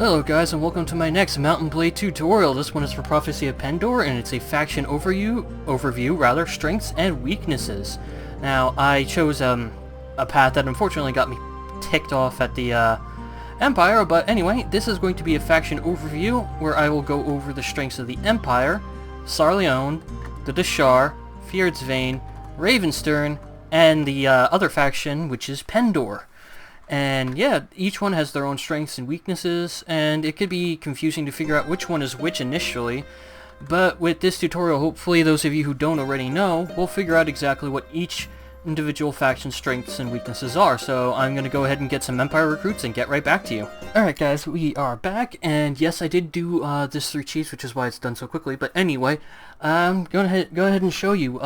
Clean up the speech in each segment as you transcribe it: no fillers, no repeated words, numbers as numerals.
Hello guys, and welcome to my next Mountain Blade tutorial. This one is for Prophecy of Pendor, and it's a faction overview, strengths and weaknesses. Now, I chose a path that unfortunately got me ticked off at the Empire, but anyway, this is going to be a faction overview where I will go over the strengths of the Empire, Sarleon, the Deshar, Fierdsvain, Ravenstern, and the other faction, which is Pendor. And yeah, each one has their own strengths and weaknesses, and it could be confusing to figure out which one is which initially. But with this tutorial, hopefully those of you who don't already know will figure out exactly what each individual faction's strengths and weaknesses are. So I'm going to go ahead and get some Empire recruits and get right back to you. Alright guys, we are back, and yes, I did do this 3 cheats, which is why it's done so quickly. But anyway, I'm going to go ahead and show you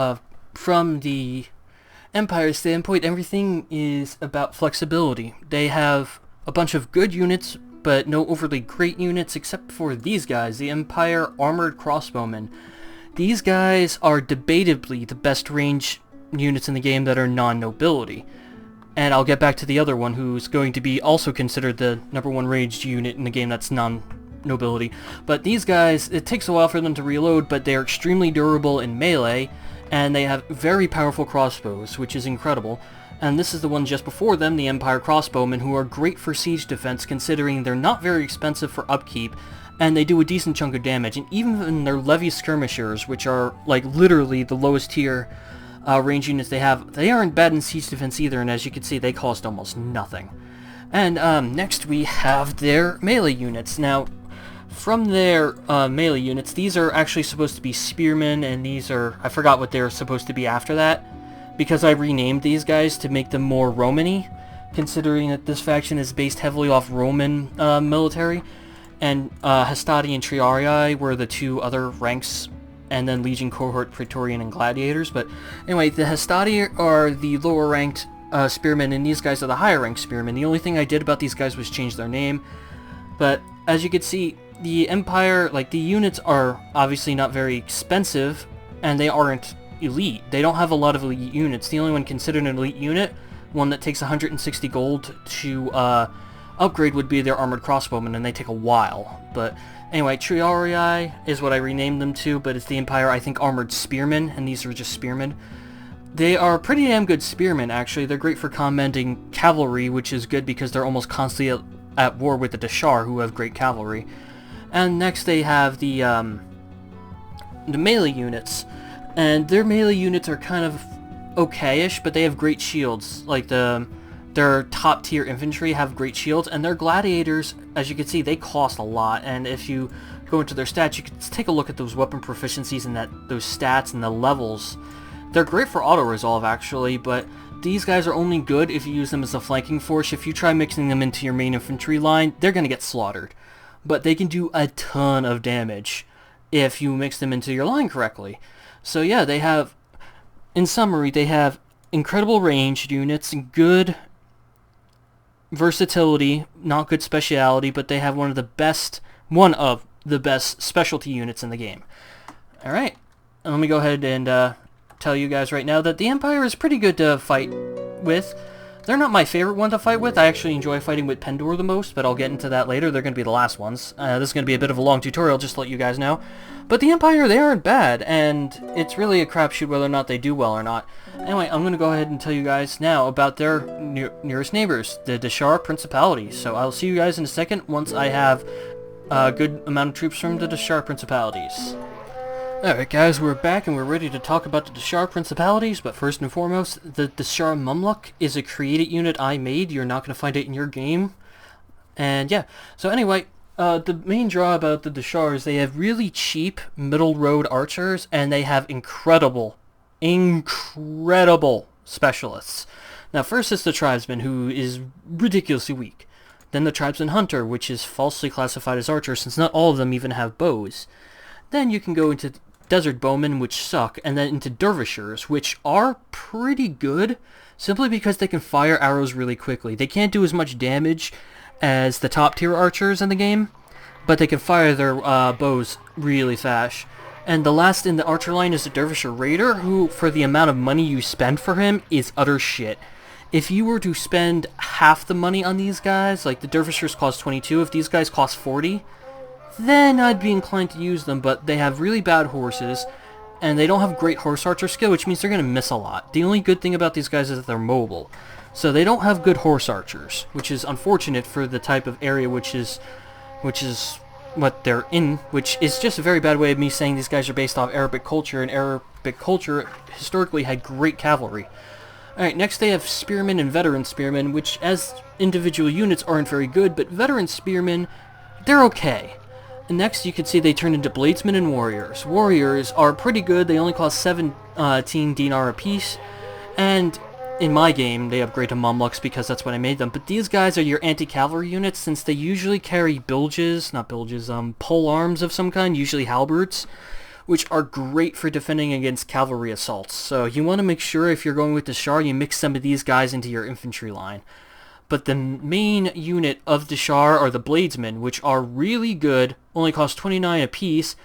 from the Empire standpoint, everything is about flexibility. They have a bunch of good units, but no overly great units, except for these guys, the Empire Armored Crossbowmen. These guys are debatably the best range units in the game that are non-nobility. And I'll get back to the other one, who's going to be also considered the #1 ranged unit in the game that's non-nobility. But these guys, it takes a while for them to reload, but they're extremely durable in melee, and they have very powerful crossbows, which is incredible. And this is the one just before them, the Empire Crossbowmen, who are great for siege defense considering they're not very expensive for upkeep, and they do a decent chunk of damage. And even their Levy Skirmishers, which are like literally the lowest tier range units they have, they aren't bad in siege defense either, and as you can see, they cost almost nothing. And next we have their melee units. Now, from their melee units, these are actually supposed to be spearmen, and these are, I forgot what they're supposed to be after that, because I renamed these guys to make them more Roman-y, considering that this faction is based heavily off Roman military, and Hastati and Triarii were the 2 other ranks, and then Legion, Cohort, Praetorian, and Gladiators. But anyway, the Hastati are the lower ranked spearmen, and these guys are the higher ranked spearmen. The only thing I did about these guys was change their name, but as you can see, the Empire, like, the units are obviously not very expensive, and they aren't elite. They don't have a lot of elite units. The only one considered an elite unit, one that takes 160 gold to upgrade, would be their Armored Crossbowmen, and they take a while. But anyway, Triarii is what I renamed them to, but it's the Empire, I think, Armored Spearmen, and these are just spearmen. They are pretty damn good spearmen, actually. They're great for commending cavalry, which is good because they're almost constantly at war with the Deshar, who have great cavalry. And next they have the melee units, and their melee units are kind of okay-ish, but they have great shields. Like their top tier infantry have great shields, and their gladiators, as you can see, they cost a lot. And if you go into their stats, you can take a look at those weapon proficiencies and those stats and the levels. They're great for auto-resolve, actually, but these guys are only good if you use them as a flanking force. If you try mixing them into your main infantry line, they're going to get slaughtered. But they can do a ton of damage if you mix them into your line correctly. So yeah, they have, in summary, they have incredible ranged units, good versatility, not good speciality, but they have one of the best specialty units in the game. Alright, let me go ahead and tell you guys right now that the Empire is pretty good to fight with. They're not my favorite one to fight with. I actually enjoy fighting with Pendor the most, but I'll get into that later. They're going to be the last ones. This is going to be a bit of a long tutorial, just to let you guys know. But the Empire, they aren't bad, and it's really a crapshoot whether or not they do well or not. Anyway, I'm going to go ahead and tell you guys now about their nearest neighbors, the Deshar principalities. So I'll see you guys in a second once I have a good amount of troops from the Deshar principalities. Alright guys, we're back and we're ready to talk about the Deshar Principalities, but first and foremost, the Deshar Mumluk is a created unit I made. You're not going to find it in your game. And yeah, so anyway, the main draw about the Deshar is they have really cheap middle road archers, and they have incredible specialists. Now first is the Tribesman, who is ridiculously weak. Then the Tribesman Hunter, which is falsely classified as archer since not all of them even have bows. Then you can go into Desert Bowmen, which suck, and then into Dervishers, which are pretty good, simply because they can fire arrows really quickly. They can't do as much damage as the top tier archers in the game, but they can fire their bows really fast. And the last in the archer line is the Dervisher Raider, who, for the amount of money you spend for him, is utter shit. if you were to spend half the money on these guys, like the Dervishers cost 22, if these guys cost 40, then I'd be inclined to use them, but they have really bad horses, and they don't have great horse archer skill, which means they're going to miss a lot. The only good thing about these guys is that they're mobile. So they don't have good horse archers, which is unfortunate for the type of area which is what they're in, which is just a very bad way of me saying these guys are based off Arabic culture, and Arabic culture historically had great cavalry. Alright, next they have spearmen and veteran spearmen, which as individual units aren't very good, but veteran spearmen, they're okay. And next you can see they turn into bladesmen and warriors. Warriors are pretty good, they only cost 17 dinar apiece, and in my game they upgrade to Mamluks because that's what I made them, but these guys are your anti-cavalry units since they usually carry pole arms of some kind, usually halberds, which are great for defending against cavalry assaults. So you want to make sure if you're going with the Shar, you mix some of these guys into your infantry line. But the main unit of the Shar are the Bladesmen, which are really good, only cost 29 apiece,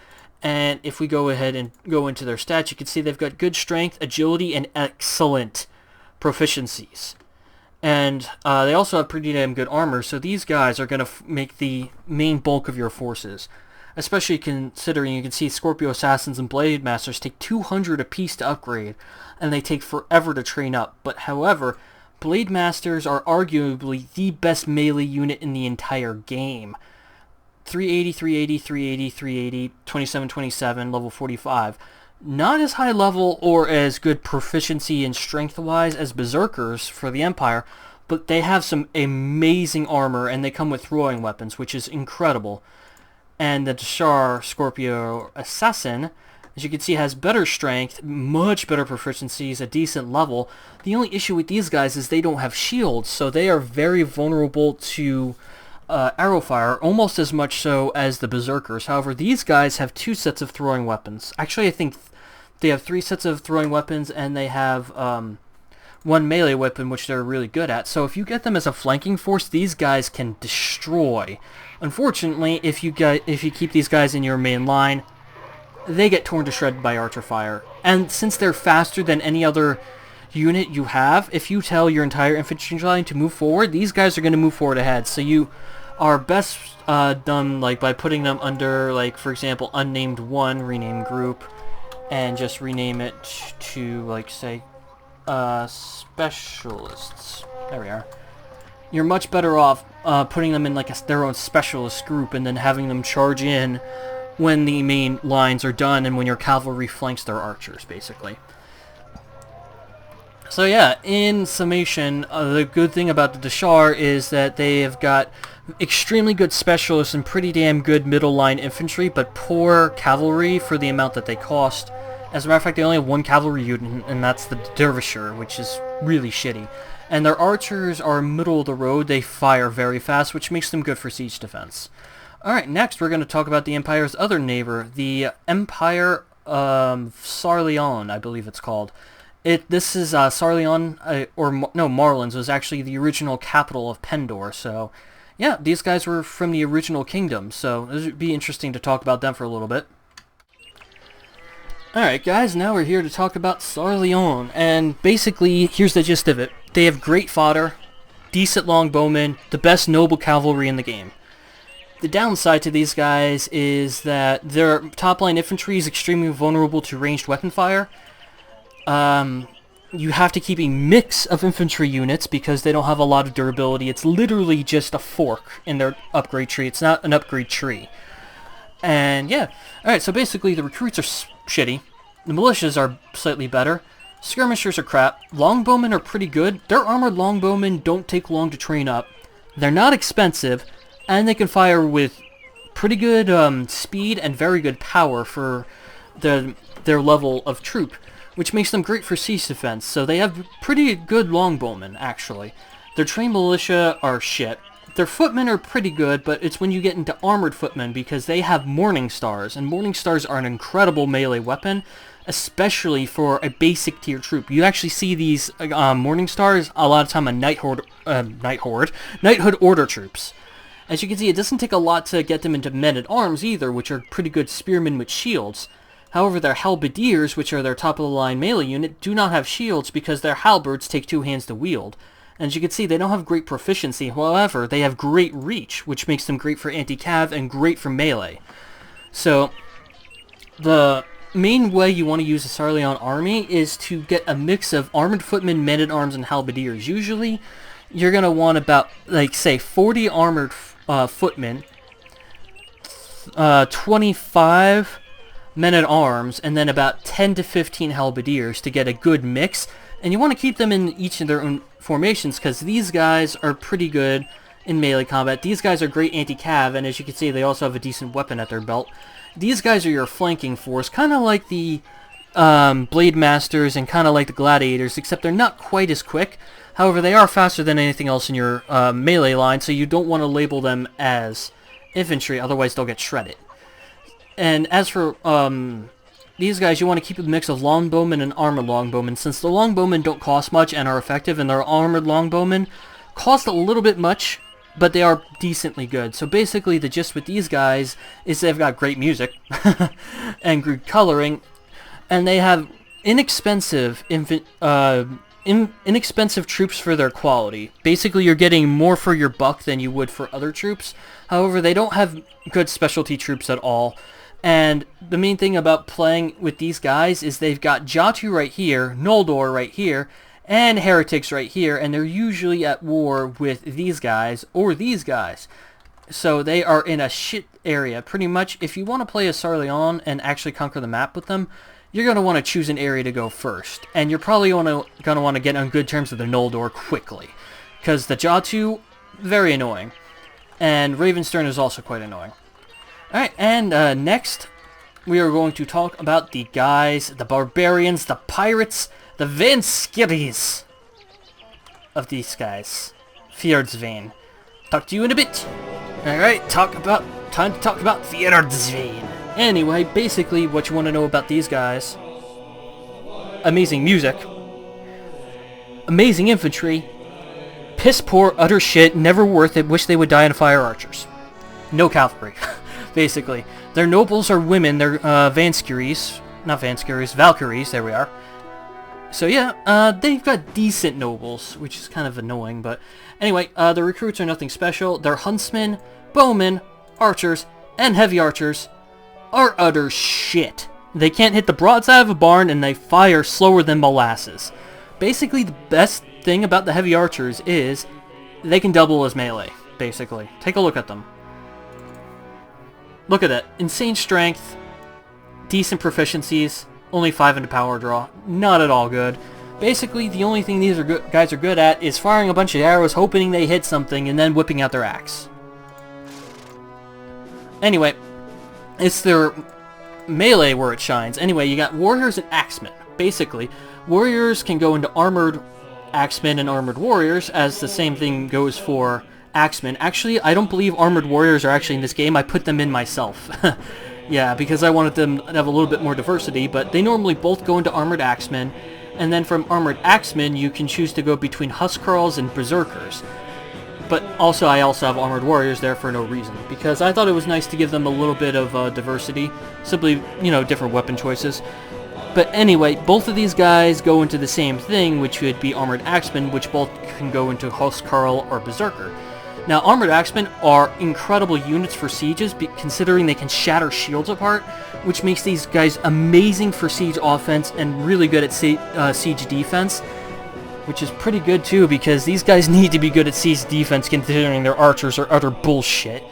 and if we go ahead and go into their stats, you can see they've got good strength, agility, and excellent proficiencies. And they also have pretty damn good armor, so these guys are going to make the main bulk of your forces. Especially considering you can see Scorpio Assassins and Blade Masters take 200 apiece to upgrade, and they take forever to train up. But however, Blade Masters are arguably the best melee unit in the entire game. 380, 380, 380, 380, 27, 27, level 45. Not as high level or as good proficiency and strength-wise as Berserkers for the Empire, but they have some amazing armor, and they come with throwing weapons, which is incredible. And the Dashar Scorpio Assassin, as you can see, has better strength, much better proficiencies, a decent level. The only issue with these guys is they don't have shields, so they are very vulnerable to arrow fire, almost as much so as the Berserkers. However, these guys have 2 sets of throwing weapons. Actually, I think they have 3 sets of throwing weapons, and they have 1 melee weapon, which they're really good at. So if you get them as a flanking force, these guys can destroy. Unfortunately, if you keep these guys in your main line, they get torn to shreds by archer fire. And since they're faster than any other unit you have, if you tell your entire infantry line to move forward, these guys are going to move forward ahead. So you are best done like by putting them under, like, for example, unnamed 1, rename group, and just rename it to, like, say, specialists. There we are. You're much better off putting them in like their own specialist group and then having them charge in when the main lines are done and when your cavalry flanks their archers, basically. So yeah, in summation, the good thing about the Dashar is that they have got extremely good specialists and pretty damn good middle line infantry, but poor cavalry for the amount that they cost. As a matter of fact, they only have 1 cavalry unit, and that's the Dervisher, which is really shitty. And their archers are middle of the road. They fire very fast, which makes them good for siege defense. Alright, next we're going to talk about the Empire's other neighbor, the Empire of Sarleon, I believe it's called. This is Sarleon, Marlins was actually the original capital of Pendor, so yeah, these guys were from the original kingdom, so it would be interesting to talk about them for a little bit. Alright guys, now we're here to talk about Sarleon, and basically, here's the gist of it. They have great fodder, decent longbowmen, the best noble cavalry in the game. The downside to these guys is that their top-line infantry is extremely vulnerable to ranged weapon fire. You have to keep a mix of infantry units because they don't have a lot of durability. It's literally just a fork in their upgrade tree. It's not an upgrade tree. And yeah, alright, so basically the recruits are shitty. The militias are slightly better. Skirmishers are crap. Longbowmen are pretty good. Their armored longbowmen don't take long to train up. They're not expensive, and they can fire with pretty good speed and very good power for their level of troop, which makes them great for siege defense. So they have pretty good longbowmen, actually. Their trained militia are shit. Their footmen are pretty good, but it's when you get into armored footmen because they have morning stars, and morning stars are an incredible melee weapon, especially for a basic tier troop. You actually see these morning stars a lot of time on knighthood order troops. As you can see, it doesn't take a lot to get them into men-at-arms either, which are pretty good spearmen with shields. However, their halberdiers, which are their top-of-the-line melee unit, do not have shields because their halberds take 2 hands to wield. And as you can see, they don't have great proficiency. However, they have great reach, which makes them great for anti-cav and great for melee. So, the main way you want to use a Sarleon army is to get a mix of armored footmen, men-at-arms, and halberdiers. Usually, you're going to want about, like, say, 40 armored footmen, 25 men-at-arms, and then about 10 to 15 halberdiers to get a good mix. And you want to keep them in each of their own formations, because these guys are pretty good in melee combat. These guys are great anti-cav, and as you can see, they also have a decent weapon at their belt. These guys are your flanking force, kind of like the Blade Masters and kind of like the Gladiators, except they're not quite as quick. However, they are faster than anything else in your melee line, so you don't want to label them as infantry, otherwise they'll get shredded. And as for these guys, you want to keep a mix of longbowmen and armored longbowmen, since the longbowmen don't cost much and are effective, and their armored longbowmen cost a little bit much, but they are decently good. So basically the gist with these guys is they've got great music and good coloring, and they have inexpensive inexpensive troops for their quality. Basically you're getting more for your buck than you would for other troops. However, they don't have good specialty troops at all. And the main thing about playing with these guys is they've got Jatu right here, Noldor right here, and Heretics right here, and they're usually at war with these guys or these guys. So they are in a shit area. Pretty much, if you want to play a Sarleon and actually conquer the map with them, you're going to want to choose an area to go first. And you're probably going to want to get on good terms with the Noldor quickly, because the Jatu, very annoying. And Ravenstern is also quite annoying. Alright, and next, we are going to talk about the guys, the barbarians, the pirates, the Vanskiris of these guys. Fierdsvain. Talk to you in a bit. Alright, time to talk about Fierdsvain. Anyway, basically what you want to know about these guys: amazing music, amazing infantry, piss poor, utter shit, never worth it, wish they would die in fire archers. No cavalry. Basically. Their nobles are women, they're Vanskiris, not Vanskiris, Valkyries, there we are. So yeah, they've got decent nobles, which is kind of annoying, but anyway, the recruits are nothing special. They're huntsmen, bowmen, archers, and heavy archers are utter shit. They can't hit the broadside of a barn, and they fire slower than molasses. Basically, the best thing about the heavy archers is they can double as melee, basically. Take a look at them. Look at that. Insane strength, decent proficiencies, only 5 into power draw. Not at all good. Basically, the only thing these guys are good at is firing a bunch of arrows, hoping they hit something, and then whipping out their axe. Anyway, it's their melee where it shines. Anyway, you got warriors and axemen. Basically, warriors can go into armored axemen and armored warriors, as the same thing goes for axemen. Actually, I don't believe armored warriors are actually in this game. I put them in myself. Yeah, because I wanted them to have a little bit more diversity, but they normally both go into armored axemen, and then from armored axemen you can choose to go between huskarls and berserkers. But also, I also have armored warriors there for no reason, because I thought it was nice to give them a little bit of diversity, simply, you know, different weapon choices. But anyway, both of these guys go into the same thing, which would be armored axemen, which both can go into huskarl or berserker. Now, armored axemen are incredible units for sieges, considering they can shatter shields apart, which makes these guys amazing for siege offense and really good at siege defense, which is pretty good too, because these guys need to be good at siege defense considering their archers are utter bullshit.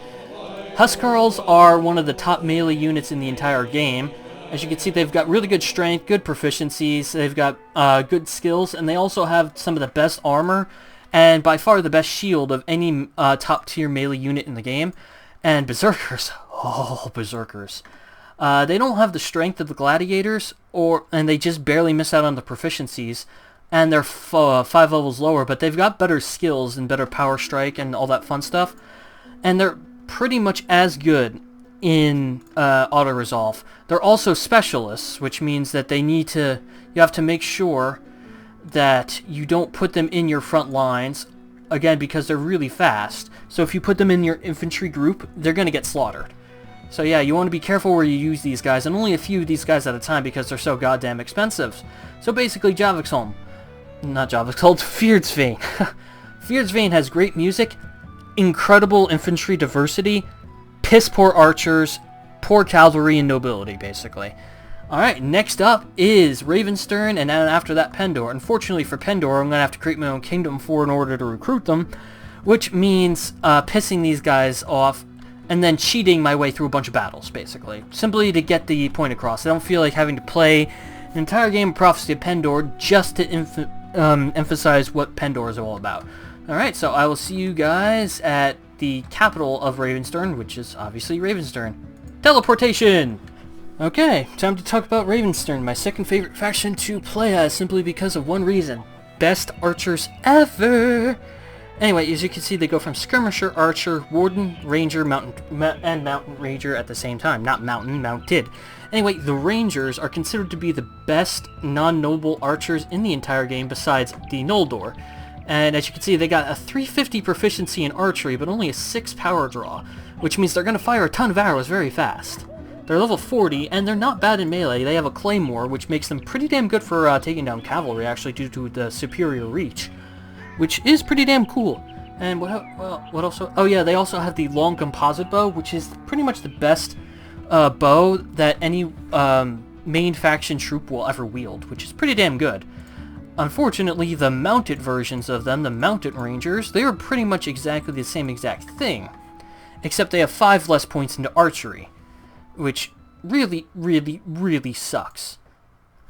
Huskarls are one of the top melee units in the entire game. As you can see, they've got really good strength, good proficiencies, they've got good skills, and they also have some of the best armor, and by far the best shield of any top-tier melee unit in the game. And berserkers, oh, berserkers. They don't have the strength of the gladiators, and they just barely miss out on the proficiencies, and they're 5 levels lower, but they've got better skills and better power strike and all that fun stuff, and they're pretty much as good in auto-resolve. They're also specialists, which means that you have to make sure that you don't put them in your front lines, again, because they're really fast. So if you put them in your infantry group, they're going to get slaughtered. So yeah, you want to be careful where you use these guys, and only a few of these guys at a time because they're so goddamn expensive. So basically, Fierdsvain. Fierdsvain has great music, incredible infantry diversity, piss poor archers, poor cavalry and nobility, basically. Alright, next up is Ravenstern, and then after that Pendor. Unfortunately for Pendor, I'm going to have to create my own kingdom in order to recruit them, which means pissing these guys off and then cheating my way through a bunch of battles, basically. Simply to get the point across. I don't feel like having to play an entire game of Prophecy of Pendor just to emphasize what Pendor is all about. Alright, so I will see you guys at the capital of Ravenstern, which is obviously Ravenstern. Teleportation! Okay, time to talk about Ravenstern, my second favorite faction to play as, simply because of one reason. Best archers ever! Anyway, as you can see, they go from Skirmisher, Archer, Warden, Ranger, and Mountain Ranger at the same time. Not Mountain, Mounted. Anyway, the Rangers are considered to be the best non-noble archers in the entire game besides the Noldor. And as you can see, they got a 350 proficiency in archery, but only a 6 power draw, which means they're going to fire a ton of arrows very fast. They're level 40, and they're not bad in melee. They have a claymore, which makes them pretty damn good for taking down cavalry, actually, due to the superior reach, which is pretty damn cool. And what else? Oh yeah, they also have the long composite bow, which is pretty much the best bow that any main faction troop will ever wield, which is pretty damn good. Unfortunately, the mounted versions of them, the mounted rangers, they are pretty much exactly the same exact thing, except they have 5 less points into archery, which really, really, really sucks.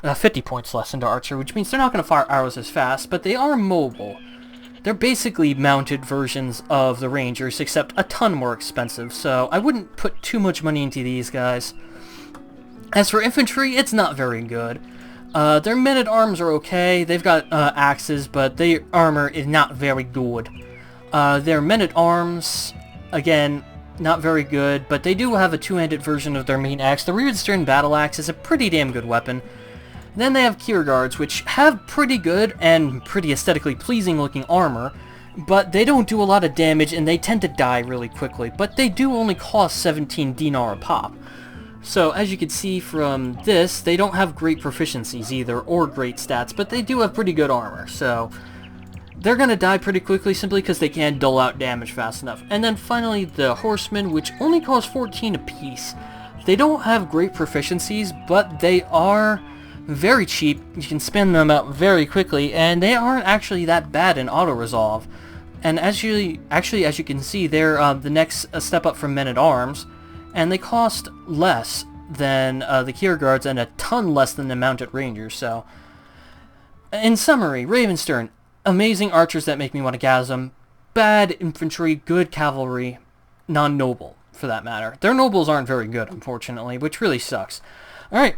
50 points less into archery, which means they're not going to fire arrows as fast, but they are mobile. They're basically mounted versions of the Rangers, except a ton more expensive, so I wouldn't put too much money into these guys. As for infantry, it's not very good. Their men-at-arms are okay. They've got axes, but their armor is not very good. Their men-at-arms, again, not very good, but they do have a two-handed version of their main axe. The Ravenstern battle axe is a pretty damn good weapon. Then they have Kierguards, which have pretty good and pretty aesthetically pleasing looking armor, but they don't do a lot of damage and they tend to die really quickly, but they do only cost 17 dinar a pop. So as you can see from this, they don't have great proficiencies either, or great stats, but they do have pretty good armor, so they're going to die pretty quickly simply because they can't dole out damage fast enough. And then finally the Horsemen, which only cost 14 apiece. They don't have great proficiencies, but they are very cheap. You can spin them out very quickly, and they aren't actually that bad in auto-resolve. And as you can see, they're the next step up from Men-at-Arms, and they cost less than the Kierguards and a ton less than the Mounted Rangers. So, in summary, Ravenstern, amazing archers that make me want to gasm, bad infantry, good cavalry, non-noble, for that matter. Their nobles aren't very good, unfortunately, which really sucks. Alright,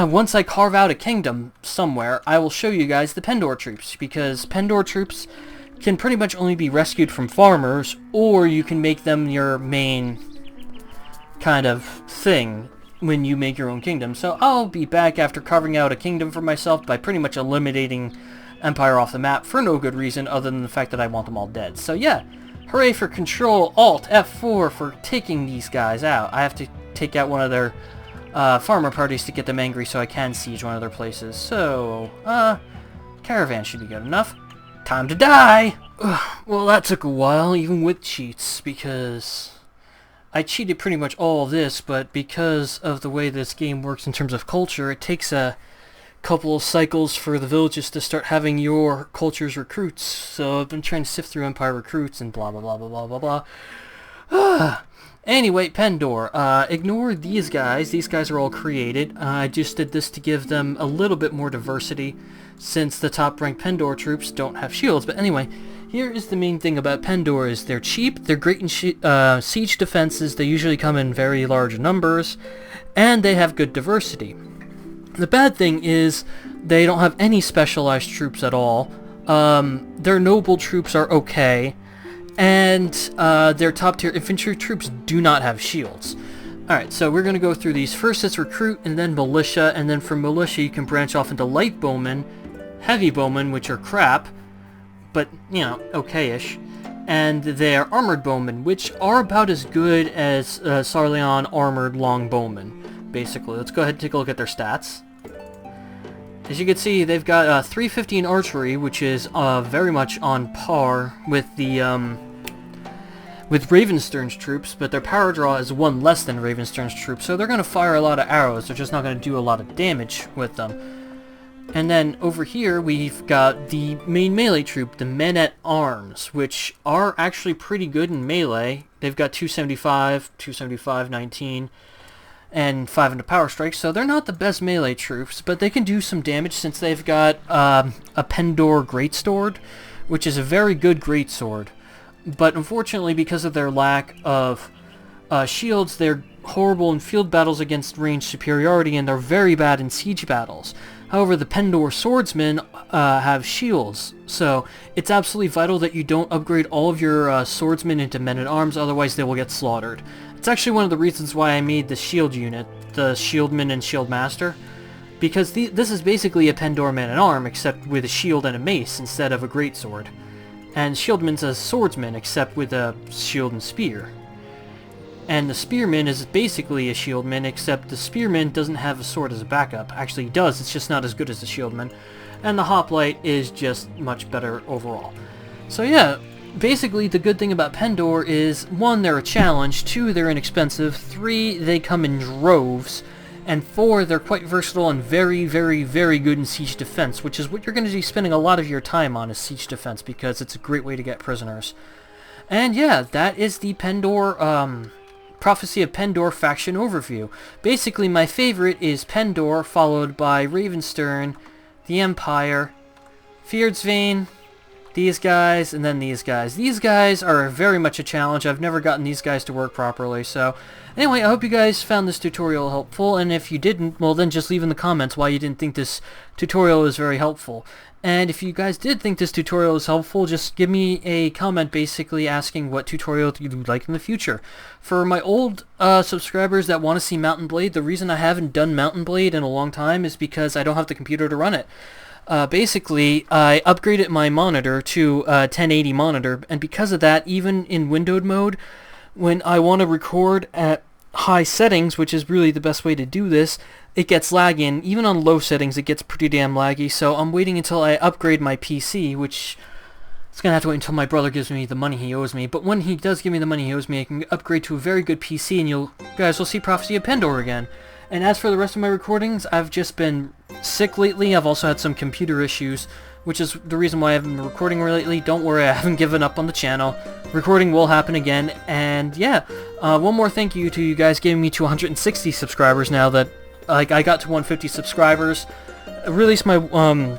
once I carve out a kingdom somewhere, I will show you guys the Pendor troops, because Pendor troops can pretty much only be rescued from farmers, or you can make them your main kind of thing when you make your own kingdom. So I'll be back after carving out a kingdom for myself by pretty much eliminating Empire off the map for no good reason other than the fact that I want them all dead. So yeah, hooray for Control Alt F4 for taking these guys out. I have to take out one of their farmer parties to get them angry so I can siege one of their places. So, caravan should be good enough. Time to die! Ugh, well, that took a while, even with cheats, because I cheated pretty much all of this, but because of the way this game works in terms of culture, it takes a couple of cycles for the villages to start having your culture's recruits. So I've been trying to sift through Empire recruits and blah blah blah blah blah blah blah. Anyway, Pendor, ignore these guys. These guys are all created. I just did this to give them a little bit more diversity, since the top-ranked Pendor troops don't have shields. But anyway, here is the main thing about Pendor is they're cheap, they're great in siege defenses, they usually come in very large numbers, and they have good diversity. The bad thing is they don't have any specialized troops at all. Their noble troops are okay, and their top-tier infantry troops do not have shields. Alright, so we're going to go through these. First it's recruit, and then militia, and then from militia you can branch off into light bowmen, heavy bowmen, which are crap, but, you know, okay-ish, and they're armored bowmen, which are about as good as Sarleon armored long bowmen, basically. Let's go ahead and take a look at their stats. As you can see, they've got 350 in archery, which is very much on par with the with Ravenstern's troops, but their power draw is 1 less than Ravenstern's troops, so they're going to fire a lot of arrows. They're just not going to do a lot of damage with them. And then over here we've got the main melee troop, the men-at-arms, which are actually pretty good in melee. They've got 275, 275, 19, and 500 power strikes, so they're not the best melee troops, but they can do some damage since they've got a Pendor Greatsword, which is a very good greatsword. But unfortunately, because of their lack of shields, they're horrible in field battles against ranged superiority, and they're very bad in siege battles. However, the Pendor swordsmen have shields, so it's absolutely vital that you don't upgrade all of your swordsmen into men-at-arms, otherwise they will get slaughtered. It's actually one of the reasons why I made the shield unit, the Shieldman and Shieldmaster, because this is basically a Pendor man-at-arm, except with a shield and a mace instead of a greatsword. And Shieldman's a swordsman, except with a shield and spear. And the Spearman is basically a Shieldman, except the Spearman doesn't have a sword as a backup. Actually, he does, it's just not as good as the Shieldman. And the Hoplite is just much better overall. So yeah, basically the good thing about Pendor is, 1, they're a challenge, 2, they're inexpensive, 3, they come in droves, and 4, they're quite versatile and very, very, very good in siege defense, which is what you're going to be spending a lot of your time on, is siege defense, because it's a great way to get prisoners. And yeah, that is the Pendor, Prophecy of Pendor Faction overview. Basically, my favorite is Pendor, followed by Ravenstern, the Empire, Fierdsvain, these guys, and then these guys. These guys are very much a challenge. I've never gotten these guys to work properly, so... Anyway, I hope you guys found this tutorial helpful, and if you didn't, well then just leave in the comments why you didn't think this tutorial was very helpful. And if you guys did think this tutorial was helpful, just give me a comment basically asking what tutorial you'd like in the future. For my old subscribers that want to see Mountain Blade, the reason I haven't done Mountain Blade in a long time is because I don't have the computer to run it. Basically, I upgraded my monitor to a 1080 monitor, and because of that, even in windowed mode, when I want to record at high settings, which is really the best way to do this, it gets laggy, and even on low settings it gets pretty damn laggy, so I'm waiting until I upgrade my PC, which it's going to have to wait until my brother gives me the money he owes me, but when he does give me the money he owes me, I can upgrade to a very good PC, and you guys will see Prophecy of Pendor again. And as for the rest of my recordings, I've just been sick lately. I've also had some computer issues, which is the reason why I haven't been recording lately. Don't worry, I haven't given up on the channel. Recording will happen again, and yeah, one more thank you to you guys giving me to 160 subscribers now that I got to 150 subscribers. I released my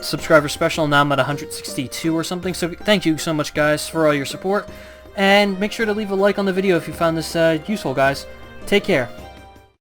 subscriber special, now I'm at 162 or something, so thank you so much guys for all your support, and make sure to leave a like on the video if you found this useful, guys. Take care.